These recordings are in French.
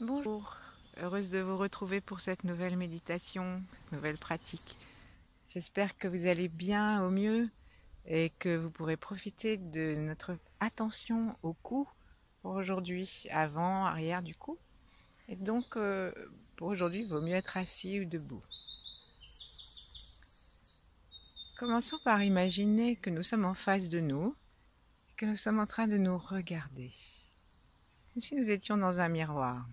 Bonjour, heureuse de vous retrouver pour cette nouvelle méditation, nouvelle pratique. J'espère que vous allez bien au mieux et que vous pourrez profiter de notre attention au cou pour aujourd'hui, avant, arrière du cou. Et donc, pour aujourd'hui, il vaut mieux être assis ou debout. Commençons par imaginer que nous sommes en face de nous, que nous sommes en train de nous regarder, comme si nous étions dans un miroir.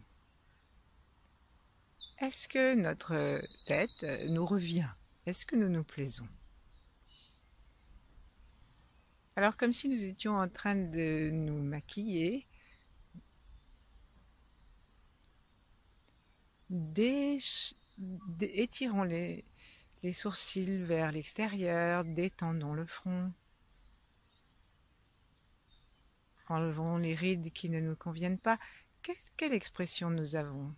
Est-ce que notre tête nous revient? Est-ce que nous nous plaisons? Alors comme si nous étions en train de nous maquiller, étirons les sourcils vers l'extérieur, détendons le front, enlevons les rides qui ne nous conviennent pas. Quelle expression nous avons?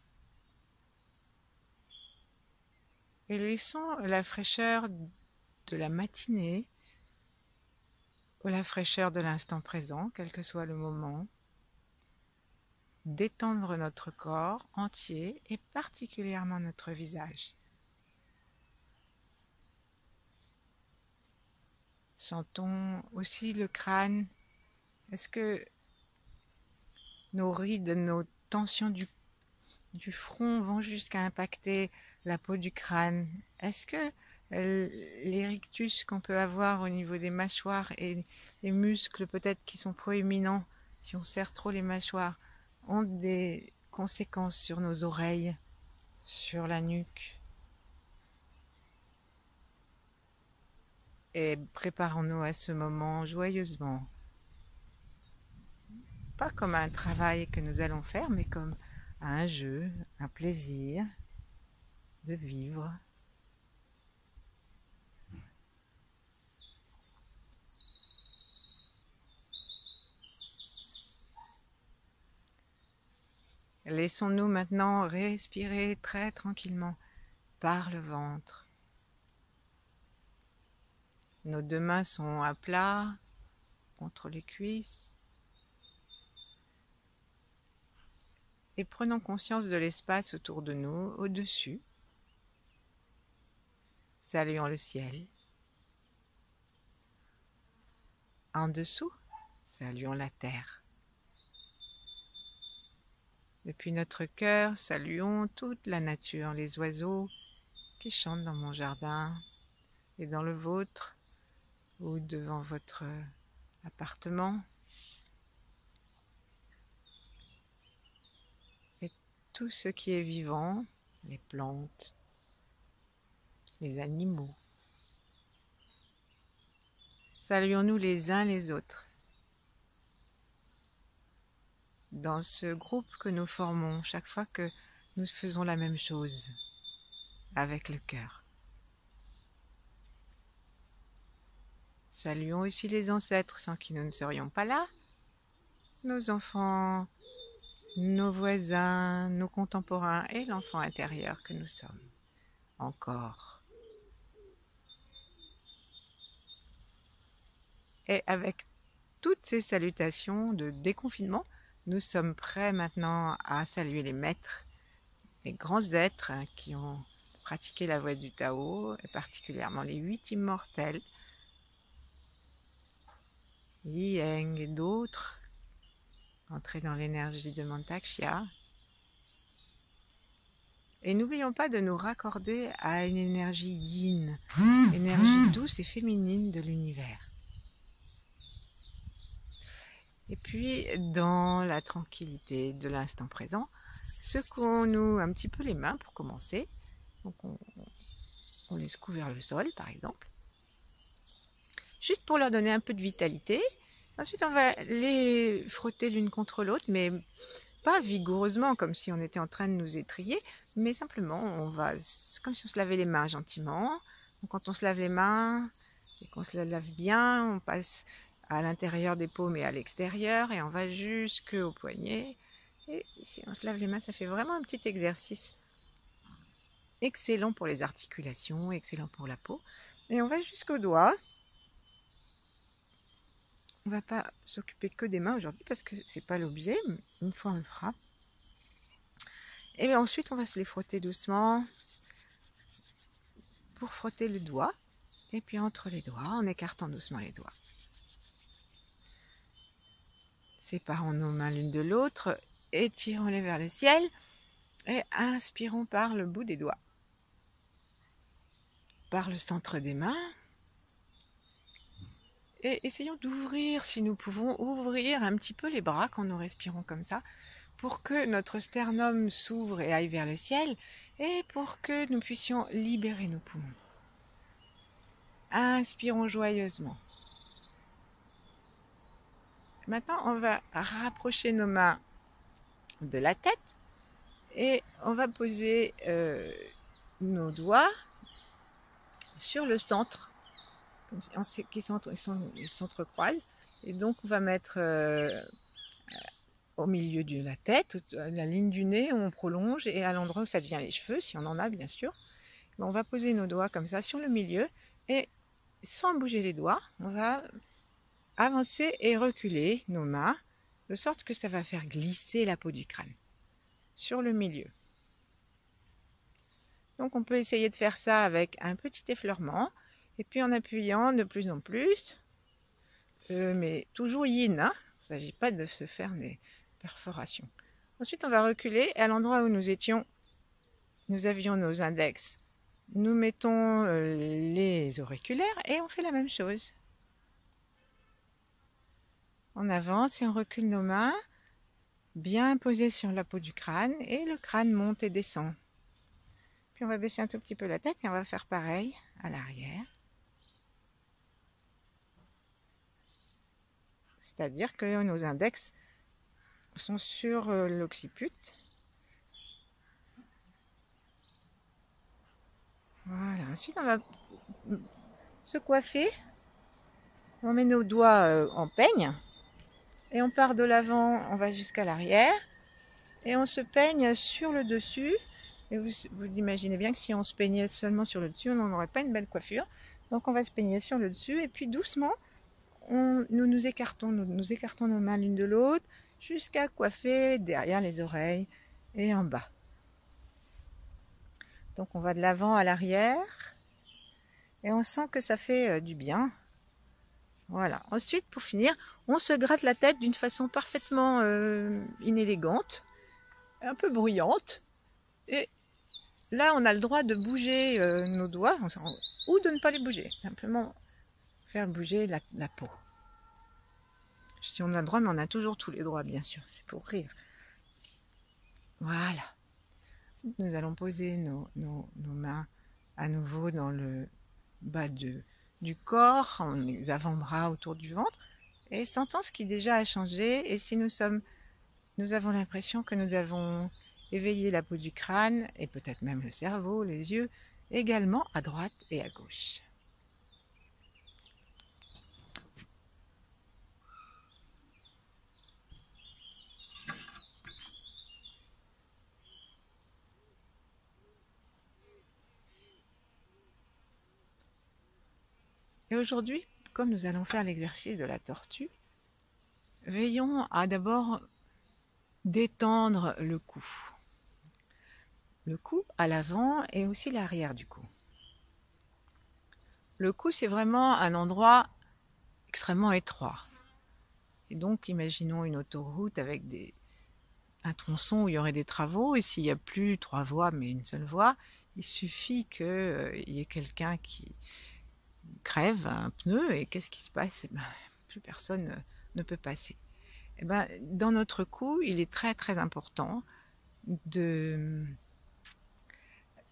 Et laissons la fraîcheur de la matinée ou la fraîcheur de l'instant présent, quel que soit le moment, détendre notre corps entier et particulièrement notre visage. Sentons aussi le crâne. Est-ce que nos rides, nos tensions du front vont jusqu'à impacter la peau du crâne? Est-ce que les rictus qu'on peut avoir au niveau des mâchoires et les muscles peut-être qui sont proéminents, si on serre trop les mâchoires, ont des conséquences sur nos oreilles, sur la nuque? Et préparons-nous à ce moment joyeusement. Pas comme un travail que nous allons faire, mais comme un jeu, un plaisir de vivre. Laissons-nous maintenant respirer très tranquillement par le ventre. Nos deux mains sont à plat contre les cuisses. Et prenons conscience de l'espace autour de nous, au-dessus. Saluons le ciel. En dessous, saluons la terre. Depuis notre cœur, saluons toute la nature, les oiseaux qui chantent dans mon jardin et dans le vôtre ou devant votre appartement. Et tout ce qui est vivant, les plantes, les animaux. Saluons-nous les uns les autres. Dans ce groupe que nous formons chaque fois que nous faisons la même chose avec le cœur. Saluons aussi les ancêtres sans qui nous ne serions pas là, nos enfants, nos voisins, nos contemporains et l'enfant intérieur que nous sommes encore. Et avec toutes ces salutations de déconfinement, nous sommes prêts maintenant à saluer les maîtres, les grands êtres qui ont pratiqué la voie du Tao, et particulièrement les 8 immortels, Yi Heng et d'autres, entrés dans l'énergie de Mantak Chia. Et n'oublions pas de nous raccorder à une énergie yin, énergie douce et féminine de l'univers. Et puis, dans la tranquillité de l'instant présent, secouons-nous un petit peu les mains pour commencer. Donc on les secoue vers le sol, par exemple. Juste pour leur donner un peu de vitalité. Ensuite, on va les frotter l'une contre l'autre, mais pas vigoureusement, comme si on était en train de nous étriller, mais simplement, on va, comme si on se lavait les mains gentiment. Donc, quand on se lave les mains et qu'on se la lave bien, on passe à l'intérieur des paumes et à l'extérieur, et on va jusqu'au poignet. Et si on se lave les mains, ça fait vraiment un petit exercice excellent pour les articulations, excellent pour la peau. Et on va jusqu'aux doigts. On ne va pas s'occuper que des mains aujourd'hui parce que c'est pas l'objet. Une fois on le fera. Et ensuite, on va se les frotter doucement pour frotter le doigt. Et puis entre les doigts, en écartant doucement les doigts. Séparons nos mains l'une de l'autre, étirons-les vers le ciel et inspirons par le bout des doigts. Par le centre des mains. Et essayons d'ouvrir, si nous pouvons, ouvrir un petit peu les bras quand nous respirons comme ça, pour que notre sternum s'ouvre et aille vers le ciel, et pour que nous puissions libérer nos poumons. Inspirons joyeusement. Maintenant, on va rapprocher nos mains de la tête, et on va poser nos doigts sur le centre, qui s'entrecroisent. Et donc, on va mettre au milieu de la tête, la ligne du nez où on prolonge, et à l'endroit où ça devient les cheveux, si on en a bien sûr. On va poser nos doigts comme ça sur le milieu, et sans bouger les doigts, on va avancer et reculer nos mains, de sorte que ça va faire glisser la peau du crâne sur le milieu. Donc on peut essayer de faire ça avec un petit effleurement, et puis en appuyant de plus en plus, mais toujours yin, hein. Il ne s'agit pas de se faire des perforations. Ensuite on va reculer, et à l'endroit où nous avions nos index, nous mettons les auriculaires et on fait la même chose. On avance et on recule nos mains, bien posées sur la peau du crâne, et le crâne monte et descend. Puis on va baisser un tout petit peu la tête et on va faire pareil à l'arrière. C'est-à-dire que nos index sont sur l'occiput. Voilà, ensuite on va se coiffer. On met nos doigts en peigne et on part de l'avant, on va jusqu'à l'arrière et on se peigne sur le dessus. Et vous imaginez bien que si on se peignait seulement sur le dessus, on n'aurait pas une belle coiffure. Donc on va se peigner sur le dessus et puis doucement, nous écartons nos mains l'une de l'autre jusqu'à coiffer derrière les oreilles et en bas. Donc on va de l'avant à l'arrière et on sent que ça fait du bien. Voilà. Ensuite, pour finir, on se gratte la tête d'une façon parfaitement inélégante, un peu bruyante. Et là, on a le droit de bouger nos doigts ou de ne pas les bouger. Simplement faire bouger la peau. Si on a le droit, mais on a toujours tous les droits, bien sûr. C'est pour rire. Voilà. Ensuite, nous allons poser nos mains à nouveau dans le bas du corps, les avant-bras autour du ventre, et sentons ce qui déjà a changé. Et si nous avons l'impression que nous avons éveillé la peau du crâne, et peut-être même le cerveau, les yeux, également à droite et à gauche. Et aujourd'hui, comme nous allons faire l'exercice de la tortue, veillons à d'abord détendre le cou. Le cou à l'avant et aussi l'arrière du cou. Le cou, c'est vraiment un endroit extrêmement étroit. Et donc, imaginons une autoroute avec un tronçon où il y aurait des travaux, et s'il n'y a plus 3 voies, mais une seule voie, il suffit qu'il y ait quelqu'un qui crève un pneu, et qu'est-ce qui se passe? Plus personne ne peut passer. Dans notre cou, il est très très important de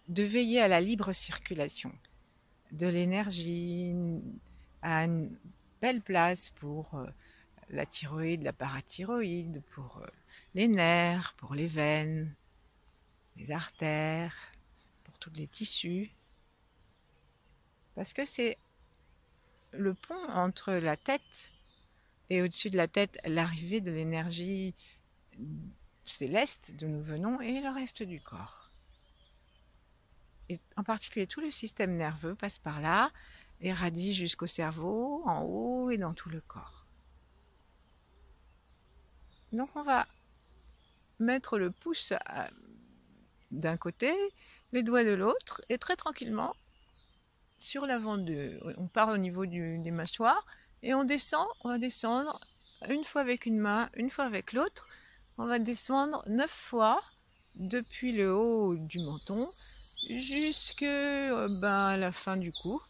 veiller à la libre circulation de l'énergie, à une belle place pour la thyroïde, la parathyroïde, pour les nerfs, pour les veines, les artères, pour tous les tissus. Parce que c'est le pont entre la tête et au-dessus de la tête, l'arrivée de l'énergie céleste d'où nous venons et le reste du corps. Et en particulier, tout le système nerveux passe par là et radie jusqu'au cerveau, en haut et dans tout le corps. Donc on va mettre le pouce d'un côté, les doigts de l'autre, et très tranquillement, sur l'avant on part au niveau des mâchoires, et on va descendre une fois avec une main, une fois avec l'autre. On va descendre 9 fois depuis le haut du menton jusque la fin du cou.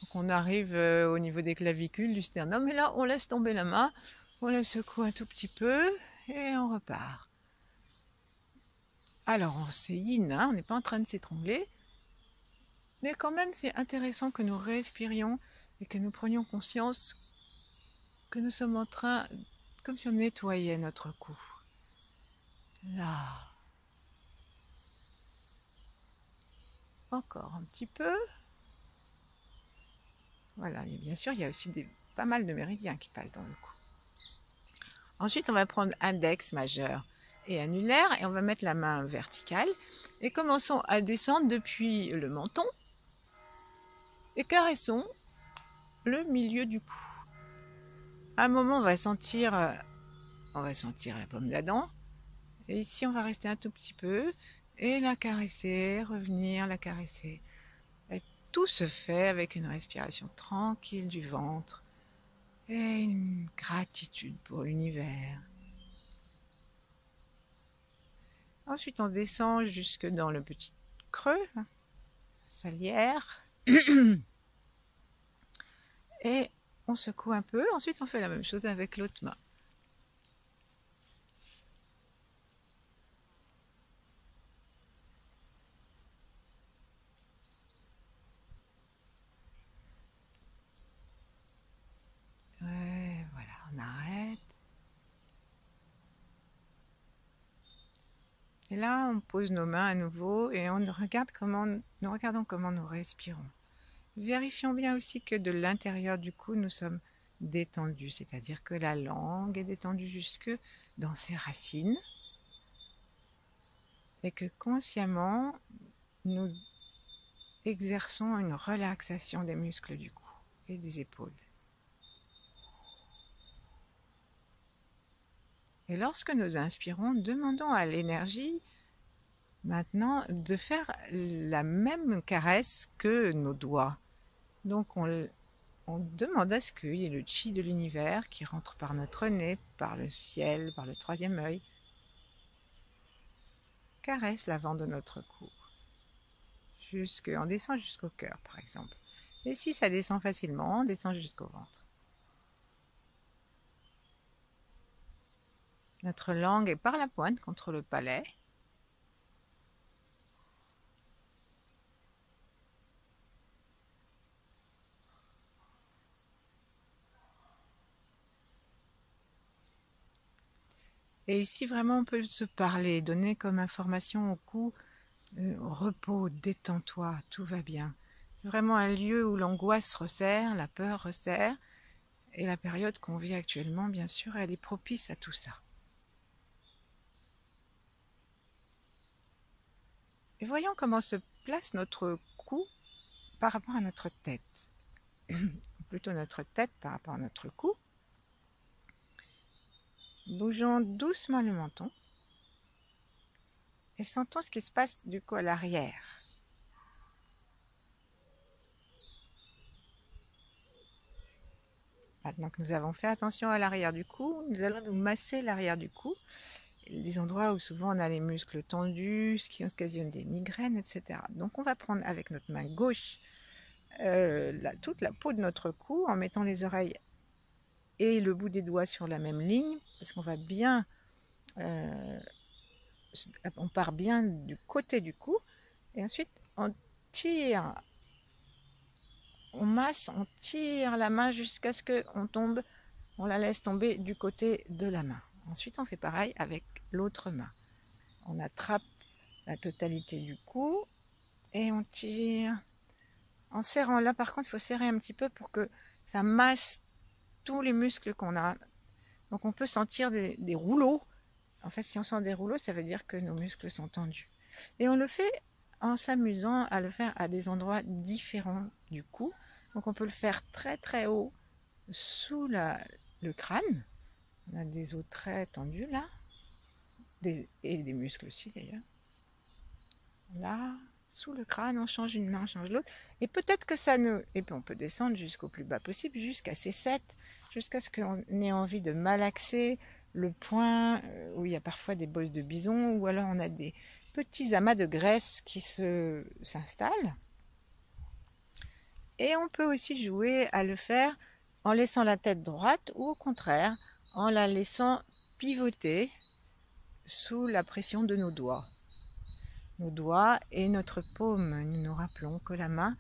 Donc on arrive au niveau des clavicules, du sternum, et là on laisse tomber la main, on la secoue un tout petit peu et on repart. Alors c'est yin, hein, on n'est pas en train de s'étrangler, mais quand même c'est intéressant que nous respirions et que nous prenions conscience que nous sommes en train, comme si on nettoyait notre cou. Là. Encore un petit peu. Voilà, et bien sûr, il y a aussi pas mal de méridiens qui passent dans le cou. Ensuite, on va prendre index, majeur et annulaire, et on va mettre la main verticale. Et commençons à descendre depuis le menton et caressons le milieu du cou. À un moment, on va sentir la paume de la dent. Et ici, on va rester un tout petit peu et la caresser, revenir, la caresser. Et tout se fait avec une respiration tranquille du ventre et une gratitude pour l'univers. Ensuite, on descend jusque dans le petit creux, salière, et on secoue un peu. Ensuite, on fait la même chose avec l'autre main. Ouais, voilà, on arrête. Et là, on pose nos mains à nouveau et nous regardons comment nous respirons. Vérifions bien aussi que de l'intérieur du cou, nous sommes détendus, c'est-à-dire que la langue est détendue jusque dans ses racines et que consciemment, nous exerçons une relaxation des muscles du cou et des épaules. Et lorsque nous inspirons, demandons à l'énergie maintenant de faire la même caresse que nos doigts. Donc on demande à ce qu'il y ait le chi de l'univers qui rentre par notre nez, par le ciel, par le troisième œil, caresse l'avant de notre cou. On descend jusqu'au cœur par exemple. Et si ça descend facilement, on descend jusqu'au ventre. Notre langue est par la pointe contre le palais. Et ici, vraiment, on peut se parler, donner comme information au cou, repos, détends-toi, tout va bien. C'est vraiment un lieu où l'angoisse resserre, la peur resserre, et la période qu'on vit actuellement, bien sûr, elle est propice à tout ça. Et voyons comment se place notre cou par rapport à notre tête. Plutôt notre tête par rapport à notre cou. Bougeons doucement le menton et sentons ce qui se passe du coup à l'arrière. Maintenant que nous avons fait attention à l'arrière du cou, nous allons nous masser l'arrière du cou, les endroits où souvent on a les muscles tendus, ce qui occasionne des migraines, etc. Donc on va prendre avec notre main gauche toute la peau de notre cou en mettant les oreilles et le bout des doigts sur la même ligne, parce qu'on va bien, on part bien du côté du cou, et ensuite on tire, on masse, on tire la main jusqu'à ce qu'on tombe, on la laisse tomber du côté de la main. Ensuite on fait pareil avec l'autre main. On attrape la totalité du cou et on tire. En serrant, là par contre il faut serrer un petit peu pour que ça masse tous les muscles qu'on a. Donc on peut sentir des rouleaux. En fait, si on sent des rouleaux, ça veut dire que nos muscles sont tendus. Et on le fait en s'amusant à le faire à des endroits différents du cou. Donc on peut le faire très très haut sous le crâne. On a des os très tendus là. Et des muscles aussi d'ailleurs. Là, sous le crâne, on change une main, on change l'autre. Et peut-être que et puis on peut descendre jusqu'au plus bas possible, jusqu'à C7, jusqu'à ce qu'on ait envie de malaxer le point où il y a parfois des bosses de bison, ou alors on a des petits amas de graisse qui s'installent. Et on peut aussi jouer à le faire en laissant la tête droite ou au contraire, en la laissant pivoter sous la pression de nos doigts. Nos doigts et notre paume, nous nous rappelons que la main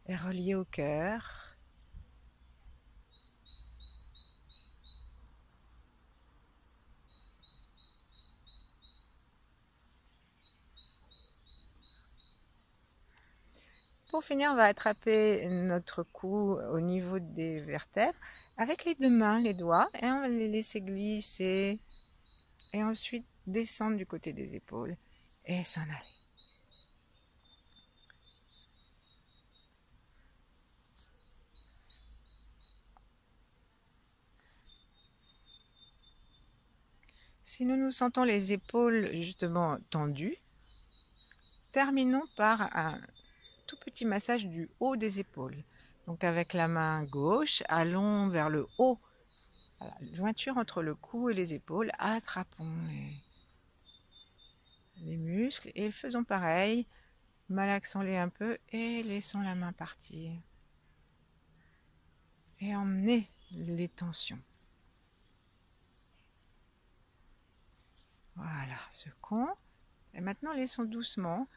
est reliée au cœur. Pour finir, on va attraper notre cou au niveau des vertèbres avec les deux mains, les doigts, et on va les laisser glisser et ensuite descendre du côté des épaules et s'en aller. Si nous nous sentons les épaules justement tendues, terminons par un tout petit massage du haut des épaules. Donc avec la main gauche, allons vers le haut, voilà, jointure entre le cou et les épaules, attrapons les muscles et faisons pareil, malaxons-les un peu et laissons la main partir. Et emmenez les tensions. Voilà, second. Et maintenant, laissons doucement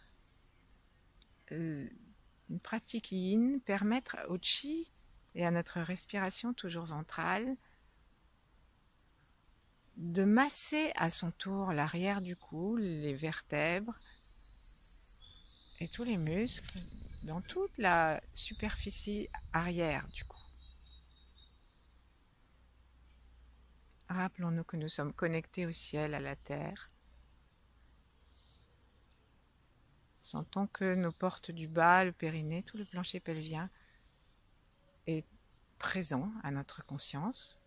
une pratique yin permettre au chi et à notre respiration toujours ventrale de masser à son tour l'arrière du cou, les vertèbres et tous les muscles dans toute la superficie arrière du cou. Rappelons-nous que nous sommes connectés au ciel, à la terre. Sentons que nos portes du bas, le périnée, tout le plancher pelvien est présent à notre conscience.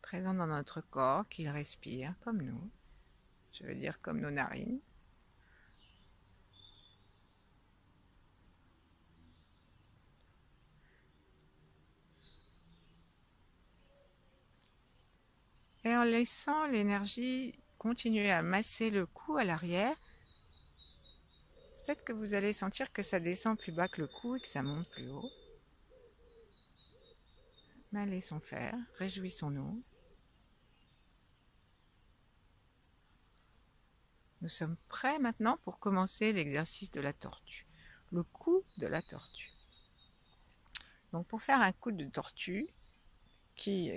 Présent dans notre corps, qu'il respire comme nous. Je veux dire comme nos narines. Et en laissant l'énergie continuer à masser le cou à l'arrière, peut-être que vous allez sentir que ça descend plus bas que le cou et que ça monte plus haut. Mais laissons faire, réjouissons-nous. Nous sommes prêts maintenant pour commencer l'exercice de la tortue, le coup de la tortue. Donc pour faire un coup de tortue qui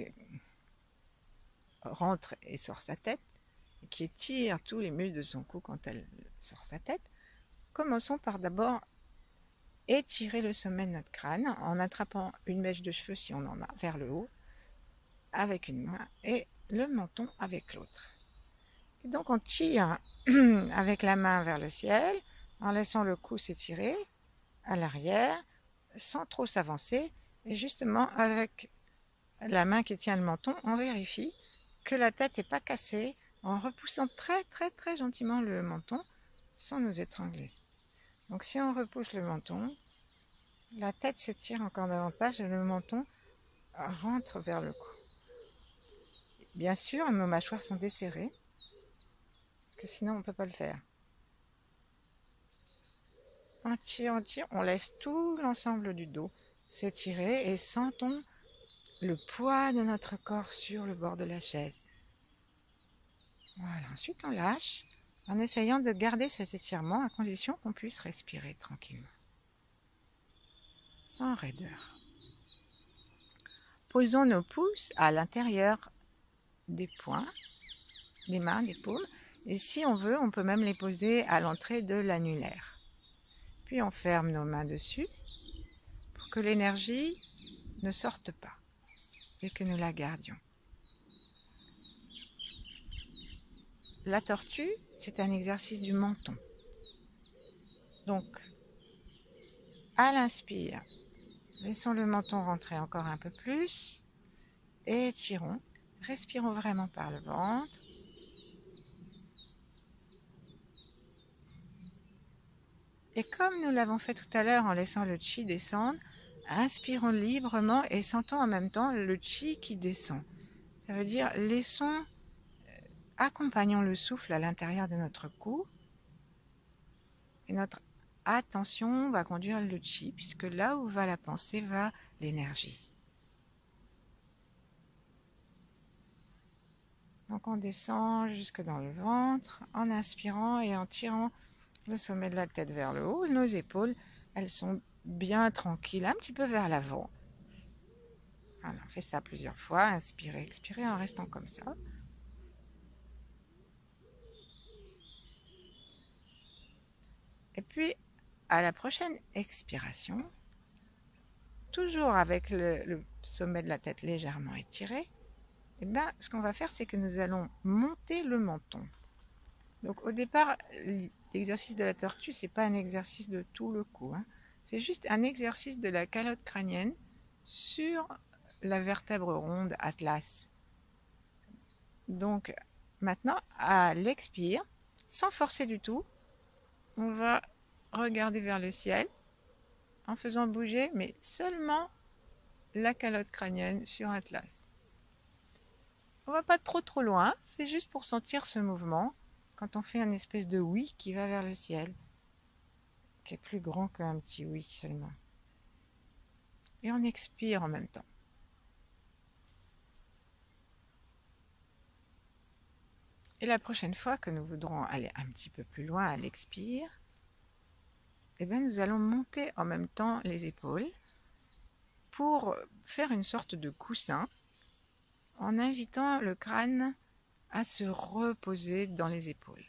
rentre et sort sa tête, qui étire tous les muscles de son cou quand elle sort sa tête, commençons par d'abord étirer le sommet de notre crâne en attrapant une mèche de cheveux si on en a vers le haut avec une main et le menton avec l'autre. Et donc on tire avec la main vers le ciel en laissant le cou s'étirer à l'arrière sans trop s'avancer et justement avec la main qui tient le menton on vérifie que la tête n'est pas cassée en repoussant très gentiment le menton sans nous étrangler. Donc si on repousse le menton, la tête s'étire encore davantage et le menton rentre vers le cou. Bien sûr, nos mâchoires sont desserrées, que sinon on ne peut pas le faire. On tire, on laisse tout l'ensemble du dos s'étirer et sentons le poids de notre corps sur le bord de la chaise. Voilà, ensuite on lâche en essayant de garder cet étirement à condition qu'on puisse respirer tranquillement, sans raideur. Posons nos pouces à l'intérieur des poings, des mains, des paumes, et si on veut, on peut même les poser à l'entrée de l'annulaire. Puis on ferme nos mains dessus pour que l'énergie ne sorte pas et que nous la gardions. La tortue, c'est un exercice du menton. Donc, à l'inspire, laissons le menton rentrer encore un peu plus, étirons, respirons vraiment par le ventre, Et comme nous l'avons fait tout à l'heure en laissant le chi descendre, inspirons librement et sentons en même temps le chi qui descend. Ça veut dire accompagnons le souffle à l'intérieur de notre cou et notre attention va conduire le chi, puisque là où va la pensée va l'énergie. Donc on descend jusque dans le ventre en inspirant et en tirant le sommet de la tête vers le haut. Nos épaules, elles sont bien tranquilles, un petit peu vers l'avant. Voilà, on fait ça plusieurs fois. Inspirez, expirez en restant comme ça. Et puis, à la prochaine expiration, toujours avec le sommet de la tête légèrement étiré, eh bien, ce qu'on va faire, c'est que nous allons monter le menton. Donc au départ, l'exercice de la tortue, c'est pas un exercice de tout le cou, hein. C'est juste un exercice de la calotte crânienne sur la vertèbre ronde atlas. Donc maintenant, à l'expire, sans forcer du tout, on va regarder vers le ciel en faisant bouger, mais seulement la calotte crânienne sur atlas. On va pas trop loin, c'est juste pour sentir ce mouvement quand on fait un espèce de oui qui va vers le ciel, qui est plus grand qu'un petit oui seulement. Et on expire en même temps. Et la prochaine fois que nous voudrons aller un petit peu plus loin à l'expire, eh bien nous allons monter en même temps les épaules pour faire une sorte de coussin en invitant le crâne à se reposer dans les épaules.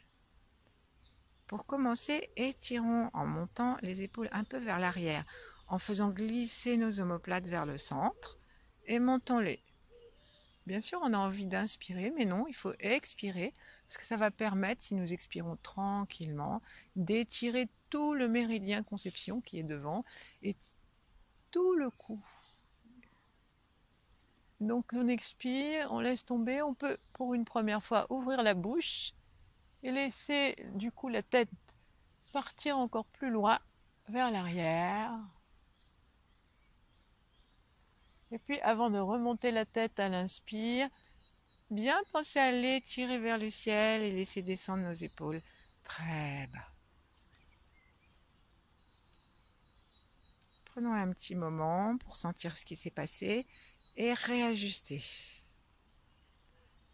Pour commencer, étirons en montant les épaules un peu vers l'arrière, en faisant glisser nos omoplates vers le centre et montons-les. Bien sûr, on a envie d'inspirer, mais non, il faut expirer, parce que ça va permettre, si nous expirons tranquillement, d'étirer tout le méridien conception qui est devant et tout le cou. Donc on expire, on laisse tomber, on peut pour une première fois ouvrir la bouche et laisser du coup la tête partir encore plus loin vers l'arrière. Et puis avant de remonter la tête à l'inspire, bien penser à l'étirer vers le ciel et laisser descendre nos épaules très bas. Prenons un petit moment pour sentir ce qui s'est passé et réajuster.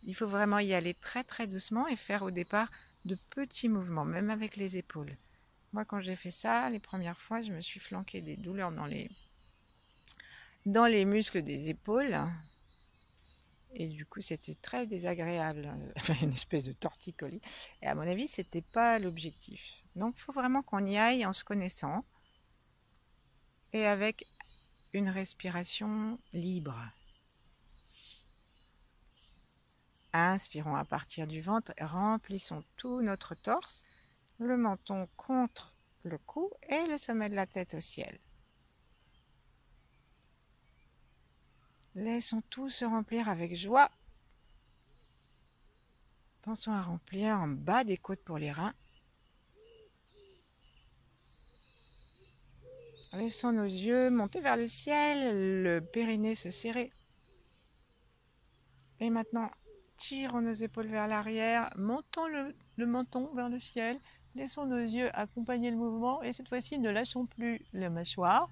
Il faut vraiment y aller très doucement et faire au départ de petits mouvements, même avec les épaules. Moi, quand j'ai fait ça, les premières fois, je me suis flanqué des douleurs dans les muscles des épaules. Et du coup, c'était très désagréable, une espèce de torticolis. Et à mon avis, c'était pas l'objectif. Donc, il faut vraiment qu'on y aille en se connaissant et avec une respiration libre. Inspirons à partir du ventre, remplissons tout notre torse, le menton contre le cou et le sommet de la tête au ciel. Laissons tout se remplir avec joie. Pensons à remplir en bas des côtes pour les reins. Laissons nos yeux monter vers le ciel, le périnée se serrer. Et maintenant, tirons nos épaules vers l'arrière, montons le menton vers le ciel, laissons nos yeux accompagner le mouvement et cette fois-ci ne lâchons plus la mâchoire.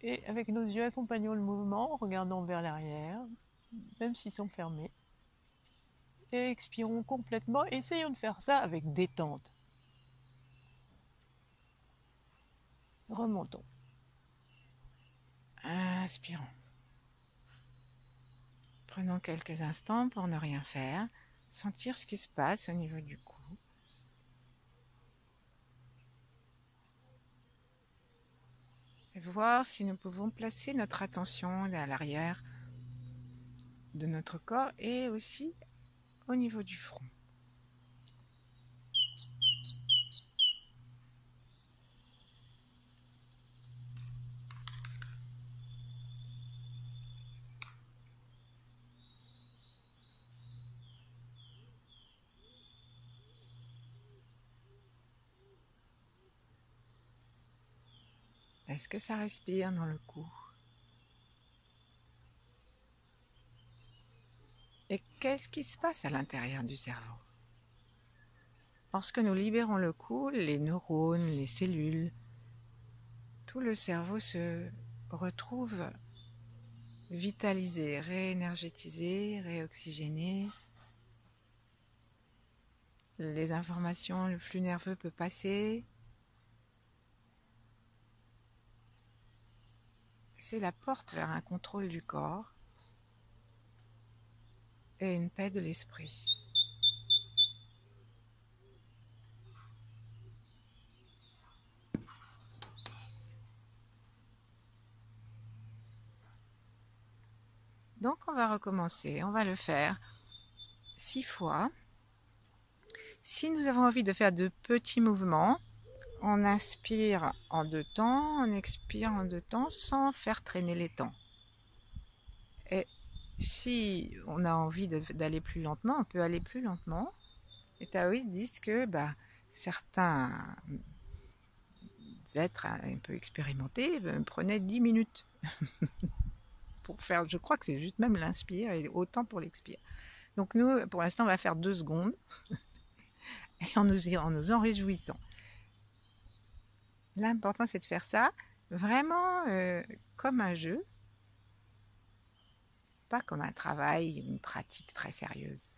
Et avec nos yeux accompagnons le mouvement, regardons vers l'arrière, même s'ils sont fermés. Et expirons complètement. Essayons de faire ça avec détente. Remontons. Inspirons. Prenons quelques instants pour ne rien faire, sentir ce qui se passe au niveau du cou. Et voir si nous pouvons placer notre attention à l'arrière de notre corps et aussi au niveau du front. Est-ce que ça respire dans le cou? Et qu'est-ce qui se passe à l'intérieur du cerveau? Lorsque nous libérons le cou, les neurones, les cellules, tout le cerveau se retrouve vitalisé, réénergétisé, réoxygéné. Les informations, le flux nerveux peut passer. C'est la porte vers un contrôle du corps et une paix de l'esprit. Donc on va recommencer, on va le faire 6 fois. Si nous avons envie de faire de petits mouvements, on inspire en 2 temps, on expire en 2 temps sans faire traîner les temps. Et si on a envie d'aller plus lentement, on peut aller plus lentement. Les taoïstes disent que certains êtres un peu expérimentés prenaient 10 minutes pour faire, je crois que c'est juste même l'inspire et autant pour l'expire. Donc nous, pour l'instant, on va faire 2 secondes et en nous en réjouissant. L'important, c'est de faire ça vraiment comme un jeu, pas comme un travail, une pratique très sérieuse.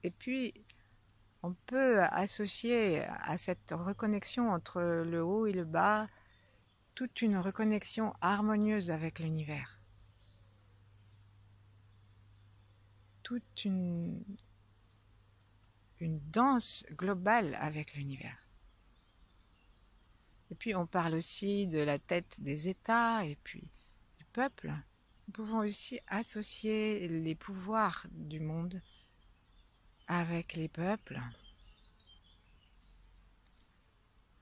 Et puis, on peut associer à cette reconnexion entre le haut et le bas toute une reconnexion harmonieuse avec l'univers. Toute une danse globale avec l'univers. Et puis on parle aussi de la tête des États et puis du peuple. Nous pouvons aussi associer les pouvoirs du monde avec les peuples.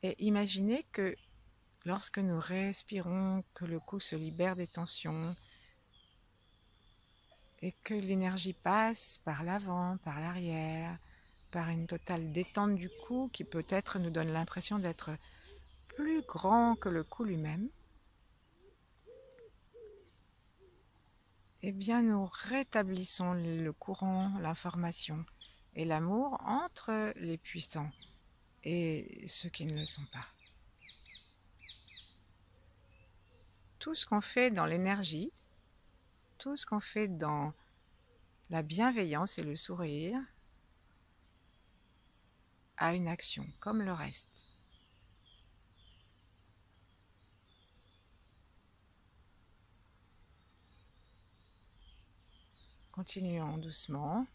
Et imaginez que lorsque nous respirons, que le cou se libère des tensions et que l'énergie passe par l'avant, par l'arrière, par une totale détente du cou qui peut-être nous donne l'impression d'être plus grand que le cou lui-même, eh bien nous rétablissons le courant, l'information et l'amour entre les puissants et ceux qui ne le sont pas. Tout ce qu'on fait dans l'énergie, tout ce qu'on fait dans la bienveillance et le sourire a une action comme le reste. Continuons doucement.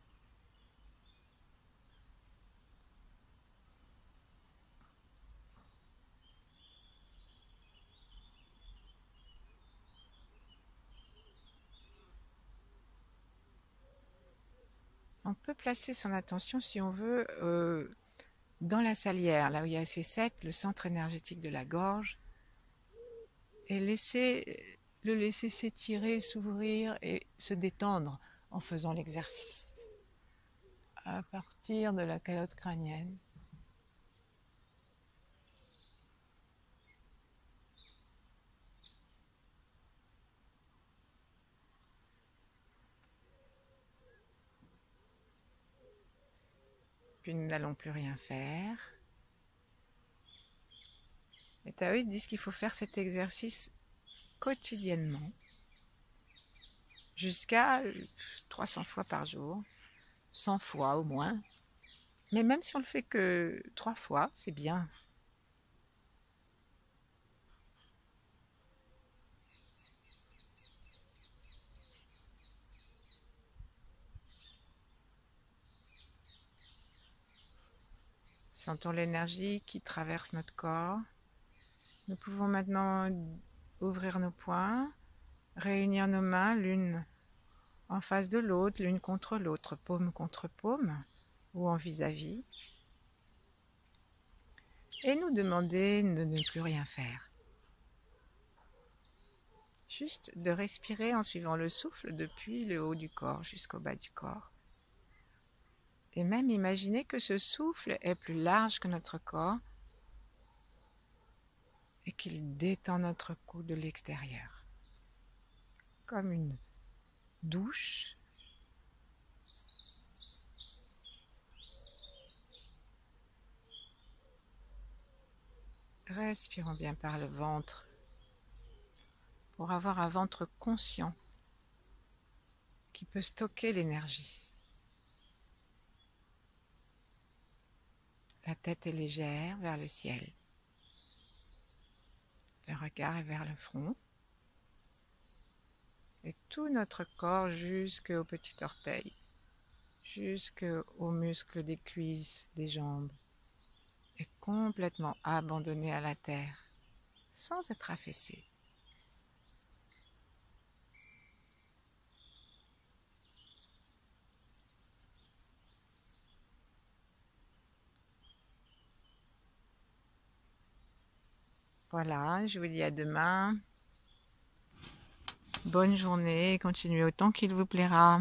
On peut placer son attention, si on veut, dans la salière, là où il y a assez sec, le centre énergétique de la gorge, et le laisser s'étirer, s'ouvrir et se détendre en faisant l'exercice à partir de la calotte crânienne. Puis nous n'allons plus rien faire. Les taoïstes disent qu'il faut faire cet exercice quotidiennement, jusqu'à 300 fois par jour, 100 fois au moins. Mais même si on le fait que 3 fois, c'est bien. Sentons l'énergie qui traverse notre corps. Nous pouvons maintenant ouvrir nos poings, réunir nos mains l'une en face de l'autre, l'une contre l'autre, paume contre paume ou en vis-à-vis. Et nous demander de ne plus rien faire. Juste de respirer en suivant le souffle depuis le haut du corps jusqu'au bas du corps. Et même imaginez que ce souffle est plus large que notre corps et qu'il détend notre cou de l'extérieur, comme une douche. Respirons bien par le ventre pour avoir un ventre conscient qui peut stocker l'énergie. La tête est légère vers le ciel. Le regard est vers le front. Et tout notre corps jusqu'aux petits orteils, jusqu'aux muscles des cuisses, des jambes, est complètement abandonné à la terre, sans être affaissé. Voilà, je vous dis à demain. Bonne journée, continuez autant qu'il vous plaira.